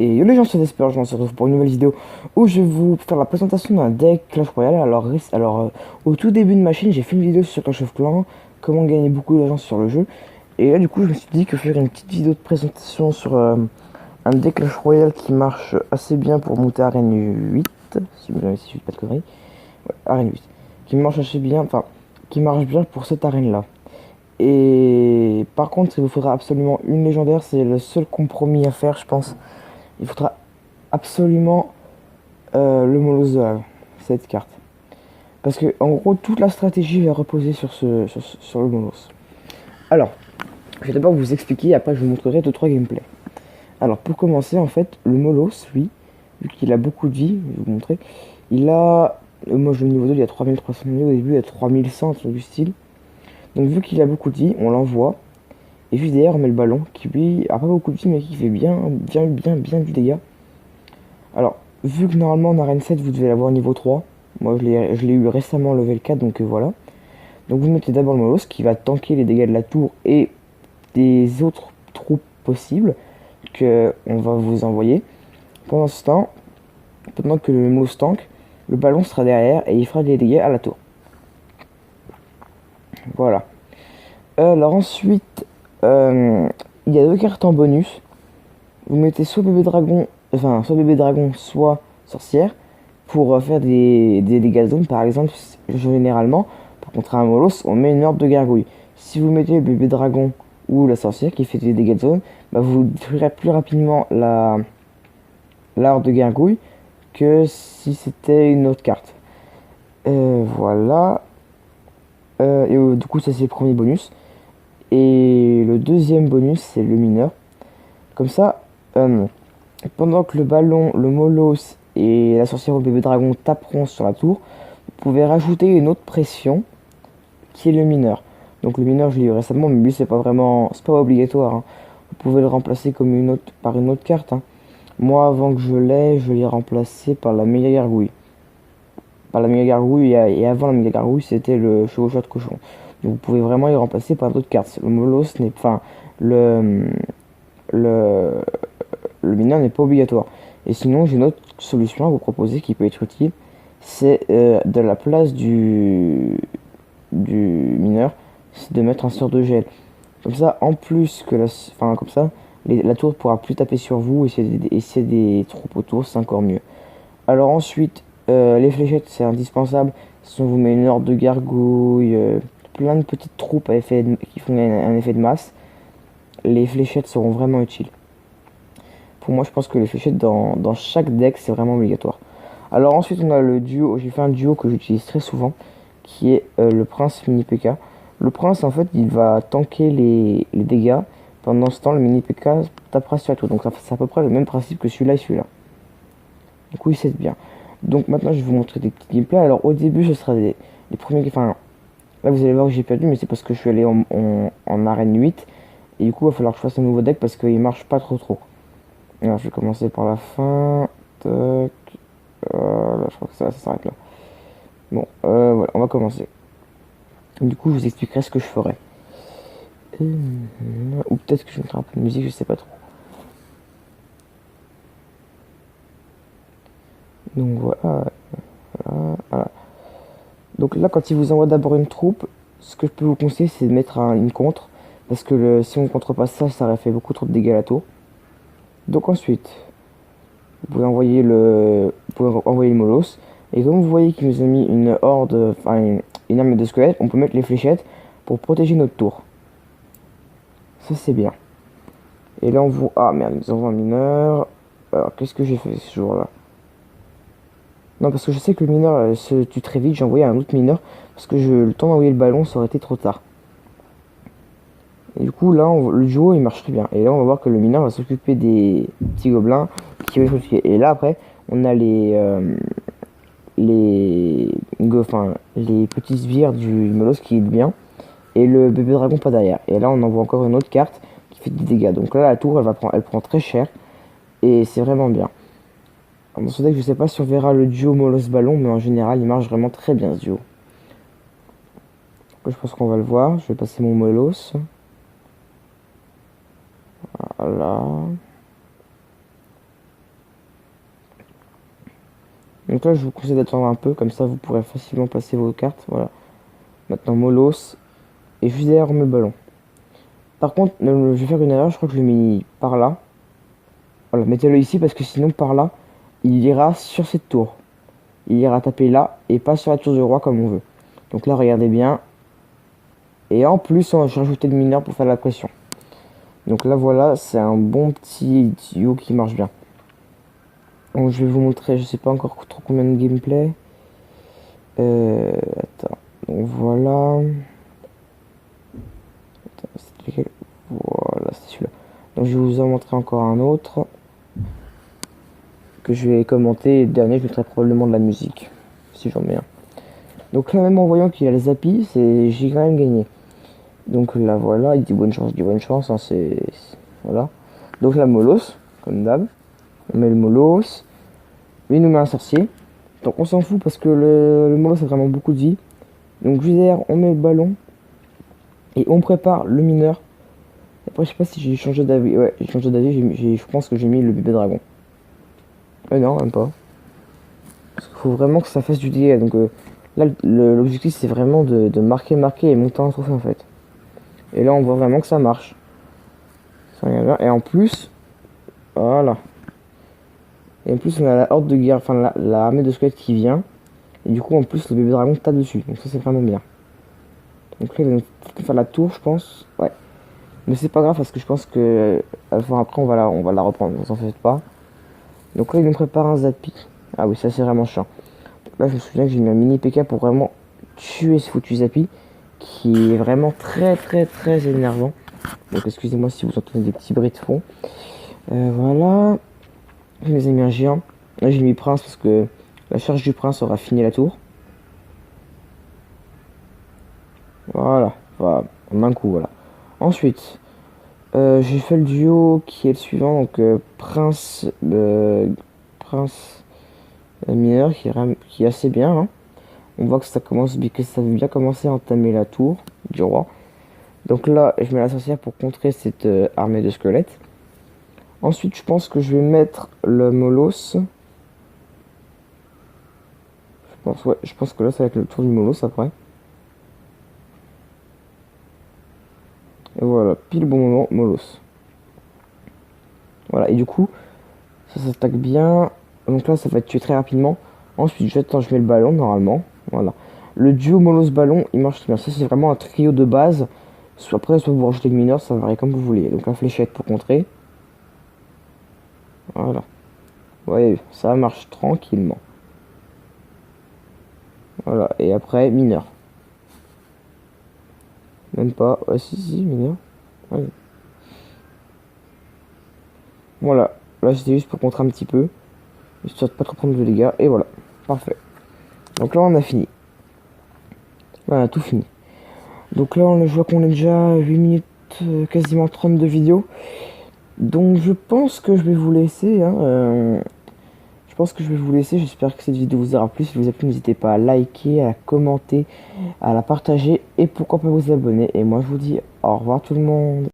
Et yo les gens, c'est Desper, je se retrouve pour une nouvelle vidéo où je vais vous faire la présentation d'un deck Clash Royale. Au tout début de ma chaîne, j'ai fait une vidéo sur Clash of Clans, comment gagner beaucoup d'argent sur le jeu. Et là, du coup, je me suis dit que faire une petite vidéo de présentation sur un deck Clash Royale qui marche assez bien pour monter à Arène 8, si je ne dis pas de conneries, ouais, Arène 8, qui marche assez bien, enfin, qui marche bien pour cette arène-là. Et par contre, il vous faudra absolument une légendaire, c'est le seul compromis à faire, je pense. Il faudra absolument le Molosse de Lave, cette carte. Parce que en gros, toute la stratégie va reposer sur le Molosse. Alors, je vais d'abord vous expliquer, après je vous montrerai 2-3 gameplays. Alors pour commencer, en fait, le Molosse, lui, vu qu'il a beaucoup de vie, je vais vous montrer, il a... moi je le niveau 2, il a 3300 de vie, au début il a 3100, un truc du style. Donc vu qu'il a beaucoup de vie, on l'envoie. Et juste derrière, on met le ballon, qui lui a pas beaucoup de vie, mais qui fait bien du dégât. Alors, vu que normalement en arène 7 vous devez l'avoir niveau 3, moi je l'ai eu récemment level 4, donc voilà. Donc vous mettez d'abord le Molosse qui va tanker les dégâts de la tour et des autres troupes possibles que on va vous envoyer. Pendant ce temps, pendant que le Molosse tank, le ballon sera derrière et il fera des dégâts à la tour. Voilà. Alors ensuite, il y a deux cartes en bonus. Vous mettez soit bébé dragon, soit sorcière pour faire des dégâts de zone. Par exemple, généralement, pour contrer un Molosse, on met une horde de gargouilles. Si vous mettez le bébé dragon ou la sorcière qui fait des dégâts de zone, bah vous détruirez plus rapidement la horde de gargouilles que si c'était une autre carte. Voilà. Du coup, ça c'est le premier bonus. Et le deuxième bonus, c'est le mineur. Comme ça, pendant que le ballon, le Molosse et la sorcière ou le bébé dragon taperont sur la tour, vous pouvez rajouter une autre pression qui est le mineur. Donc le mineur, je l'ai eu récemment, mais lui c'est pas obligatoire, hein. Vous pouvez le remplacer par une autre carte, hein. Moi, avant que je l'ai remplacé par la méga gargouille. Par la méga gargouille et avant la méga gargouille, c'était le chevaucheur de cochon. Donc vous pouvez vraiment y remplacer par d'autres cartes. Le Molosse n'est, enfin, le le mineur n'est pas obligatoire. Et sinon, j'ai une autre solution à vous proposer qui peut être utile. C'est de la place du mineur, c'est de mettre un sort de gel. Comme ça, en plus que comme ça, la tour pourra plus taper sur vous et s'il y a des troupes autour, c'est encore mieux. Alors ensuite, les fléchettes, c'est indispensable. Si on vous met une horde de gargouilles, plein de petites troupes qui font un effet de masse, les fléchettes seront vraiment utiles. Pour moi, je pense que les fléchettes dans chaque deck, c'est vraiment obligatoire. Alors ensuite, on a le duo. J'ai fait un duo que j'utilise très souvent, qui est le prince mini PK. Le prince, en fait, il va tanker les dégâts. Pendant ce temps, le mini PK tapera sur la tour. Donc c'est à peu près le même principe que celui-là et celui-là. Du coup, il s'aide bien. Donc maintenant, je vais vous montrer des petits gameplays. Alors au début, ce sera les premiers... Enfin, là, vous allez voir que j'ai perdu, mais c'est parce que je suis allé en arène 8. Et du coup, il va falloir que je fasse un nouveau deck parce qu'il marche pas trop. Alors, je vais commencer par la fin. Tac. Là, je crois que ça s'arrête là. Bon, voilà, on va commencer. Du coup, je vous expliquerai ce que je ferai. Ou peut-être que je mettrai un peu de musique, je sais pas trop. Donc voilà. Donc là, quand il vous envoie d'abord une troupe, ce que je peux vous conseiller, c'est de mettre une contre. Parce que si on contre pas ça, ça aurait fait beaucoup trop de dégâts à la tour. Donc ensuite, vous pouvez envoyer le Molosse. Et comme vous voyez qu'il nous a mis une horde, enfin une armée de squelettes, on peut mettre les fléchettes pour protéger notre tour. Ça c'est bien. Et là on vous... Ah merde, ils nous envoient un mineur. Alors qu'est-ce que j'ai fait ce jour-là? Non, parce que je sais que le mineur se tue très vite, j'ai envoyé un autre mineur. Parce que le temps d'envoyer le ballon, ça aurait été trop tard. Et du coup là, le duo il marche très bien. Et là on va voir que le mineur va s'occuper des petits gobelins qui vont être... Et là après, on a les petits sbires du Molosse qui est bien et le bébé dragon pas derrière. Et là on envoie encore une autre carte qui fait des dégâts. Donc là la tour elle prend très cher et c'est vraiment bien. Alors, dans ce deck je sais pas si on verra le duo Molosse ballon, mais en général il marche vraiment très bien ce duo. Donc, je pense qu'on va le voir. Je vais passer mon Molosse. Voilà. Donc là, je vous conseille d'attendre un peu, comme ça vous pourrez facilement placer vos cartes. Voilà. Maintenant, Molos. Et juste derrière, on met le ballon. Par contre, je vais faire une erreur, je crois que je l'ai mis par là. Voilà, mettez-le ici parce que sinon, par là, il ira sur cette tour. Il ira taper là et pas sur la tour du roi comme on veut. Donc là, regardez bien. Et en plus, on va rajouter le mineur pour faire la pression. Donc là, voilà, c'est un bon petit duo qui marche bien. Donc je vais vous montrer, je sais pas encore trop combien de gameplay. Attends, donc voilà. Attends, c'était lequel? Voilà, c'est celui-là. Donc je vais vous en montrer encore un autre que je vais commenter. Et le dernier, je mettrai probablement de la musique, si j'en mets un. Donc là, même en voyant qu'il y a les applis, j'ai quand même gagné. Donc là, voilà, il dit bonne chance, hein, voilà. Donc la Molos, comme d'hab. On met le Molos. Lui, il nous met un sorcier. Donc on s'en fout parce que le Molos a vraiment beaucoup de vie. Donc juste derrière, on met le ballon. Et on prépare le mineur. Après, je sais pas si j'ai changé d'avis. Ouais, j'ai changé d'avis. Je pense que j'ai mis le bébé dragon. Non, même pas. Parce qu'il faut vraiment que ça fasse du dégât. Donc là, l'objectif, c'est vraiment de marquer et monter un trophée en fait. Et là, on voit vraiment que ça marche. Et en plus, voilà. Et en plus, on a la horde de guerre, enfin l'armée de squelettes qui vient. Et du coup, en plus, le bébé dragon tape dessus. Donc ça, c'est vraiment bien. Donc là, il va faire la tour, je pense. Ouais. Mais c'est pas grave parce que je pense que après, on va la reprendre. Ne vous en faites pas. Donc là, il nous prépare un Zapi. Ah oui, ça, c'est vraiment chiant. Donc là, je me souviens que j'ai mis un mini PK pour vraiment tuer ce foutu Zapi. Qui est vraiment très énervant. Donc excusez-moi si vous entendez des petits bruits de fond. Voilà. Je les ai mis un géant. Là j'ai mis prince parce que la charge du prince aura fini la tour. Voilà. Voilà. En un coup, voilà. Ensuite, j'ai fait le duo qui est le suivant. Donc prince mineur qui est assez bien. Hein. On voit que ça veut bien commencer à entamer la tour du roi. Donc là, je mets la sorcière pour contrer cette armée de squelettes. Ensuite, je pense que je vais mettre le Molos. Je pense que là, ça va être le tour du Molos après. Et voilà, pile bon moment, Molos. Voilà, et du coup, ça s'attaque bien. Donc là, ça va être tué très rapidement. Ensuite, je mets le ballon normalement. Voilà. Le duo Molos-ballon, il marche très bien. Ça, c'est vraiment un trio de base. Soit vous rajoutez le mineur, ça varie comme vous voulez. Donc la fléchette pour contrer. Voilà. Ouais, ça marche tranquillement. Voilà, et après, mineur. Même pas. Ouais, si, mineur. Ouais. Voilà. Là, c'était juste pour contrer un petit peu. Histoire de pas trop prendre de dégâts. Et voilà. Parfait. Donc là, on a fini. Voilà, tout fini. Donc là, je vois qu'on est déjà 8 minutes, quasiment 30 de vidéo. Donc je pense que je vais vous laisser. Hein, je pense que je vais vous laisser. J'espère que cette vidéo vous aura plu. Si elle vous a plu, n'hésitez pas à liker, à commenter, à la partager et pourquoi pas vous abonner. Et moi, je vous dis au revoir tout le monde.